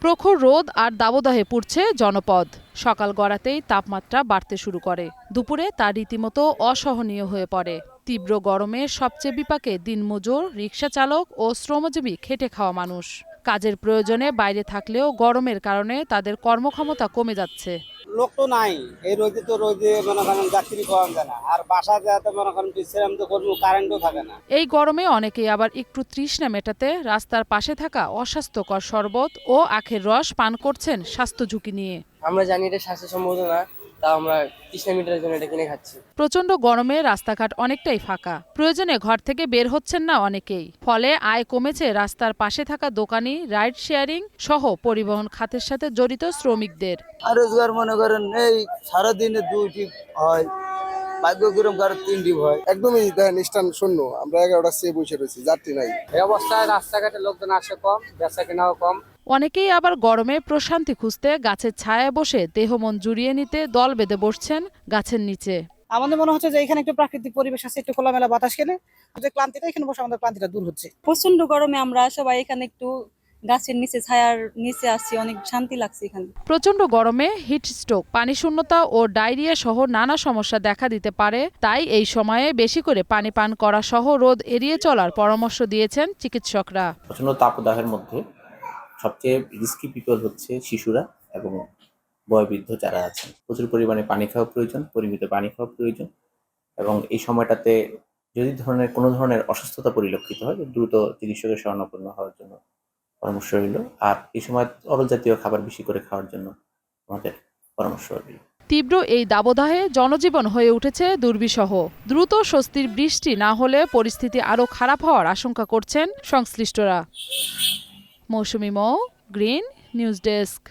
প্রখর রোদ আর দাবদাহে পুড়ছে জনপদ। সকাল গড়াতেই তাপমাত্রা বাড়তে শুরু করে, দুপুরে তা রীতিমতো অসহনীয় হয়ে পড়ে। তীব্র গরমে সবচেয়ে বিপাকে দিনমজুর, রিকশা চালক ও শ্রমজীবী খেটে খাওয়া মানুষ। কাজের প্রয়োজনে বাইরে থাকলেও গরমের কারণে তাদের কর্মক্ষমতা কমে যাচ্ছে। লোক তো নাই, এই রোদে মনে করেন যাত্রী পাওয়া যায় না, আর বাসা যাতে মনে করেন বিশ্রাম তো করবো, কারেন্টও থাকে না। এই গরমে অনেকেই আবার একটু তৃষ্ণা মেটাতে রাস্তার পাশে থাকা অস্বাস্থ্যকর শরবত ও আখের রস পান করছেন স্বাস্থ্য ঝুঁকি নিয়ে। আমরা জানি এটা স্বাস্থ্যসম্মত না, তাও আমরা তৃষ্ণা মিটারের জন্য এটা কিনে খাচ্ছি। প্রচণ্ড গরমে রাস্তাঘাট অনেকটাই ফাঁকা, প্রয়োজনে ঘর থেকে বের হচ্ছেন না অনেকেই। ফলে আয় কমেছে রাস্তার পাশে থাকা দোকানি, রাইড শেয়ারিং সহ পরিবহন খাতের সাথে জড়িত শ্রমিকদের। আর রোজগার মনে করেন এই সারাদিনে 2টি হয়, ভাগ্যক্রম কারো 3টি হয়। একদমই দেখেন স্ট্যান্ড শূন্য, আমরা 11টা সে বসে রয়েছি, যাত্রী নাই। এই অবস্থায় রাস্তাঘাটে লোকজন আসে কম, বেচা কেনাও কম। অনেকেই আবার গরমে প্রশান্তি খুঁজতে গাছের ছায়ায় বসে দেহ মন জুড়িয়ে নিতে দল বেঁধে বসছেন গাছের নিচে। আমাদের মনে হচ্ছে যে এখানে একটু প্রাকৃতিক পরিবেশ আছে, একটু খোলামেলা বাতাস খেলে যে ক্লান্তিটা, এখানে বসে আমাদের ক্লান্তিটা দূর হচ্ছে। প্রচন্ড গরমে আমরা সবাই এখানে একটু গাছের নিচে, ছায়ার নিচে আসছি, অনেক শান্তি লাগছে এখানে। প্রচণ্ড গরমে হিট স্ট্রোক, পানি শূন্যতা ও ডায়রিয়া সহ নানা সমস্যা দেখা দিতে পারে। তাই এই সময়ে বেশি করে পানি পান করা সহ রোদ এড়িয়ে চলার পরামর্শ দিয়েছেন চিকিৎসকরা। প্রচণ্ড তাপদাহের মধ্যে সবচেয়ে রিস্কি পিপল হচ্ছে শিশুরা এবং বয়োবৃদ্ধ যারা আছেন। প্রচুর পরিমাণে পানি খাওয়া প্রয়োজন, পরিমিত পানি খাওয়া প্রয়োজন, এবং এই সময়টাতে যদি কোনো ধরনের অসুস্থতা পরিলক্ষিত হয় দ্রুত চিকিৎসকের শরণাপন্ন হওয়ার জন্য পরামর্শ রইল। আর এই সময় তরল জাতীয় খাবার বেশি করে খাওয়ার জন্য আমাদের পরামর্শ রইল। তীব্র এই দাবদাহে জনজীবন হয়ে উঠেছে দুর্বিষহ। দ্রুত স্বস্তির বৃষ্টি না হলে পরিস্থিতি আরও খারাপ হওয়ার আশঙ্কা করছেন সংশ্লিষ্টরা। মৌসুমী মৌ, গ্রিন নিউজ ডেস্ক।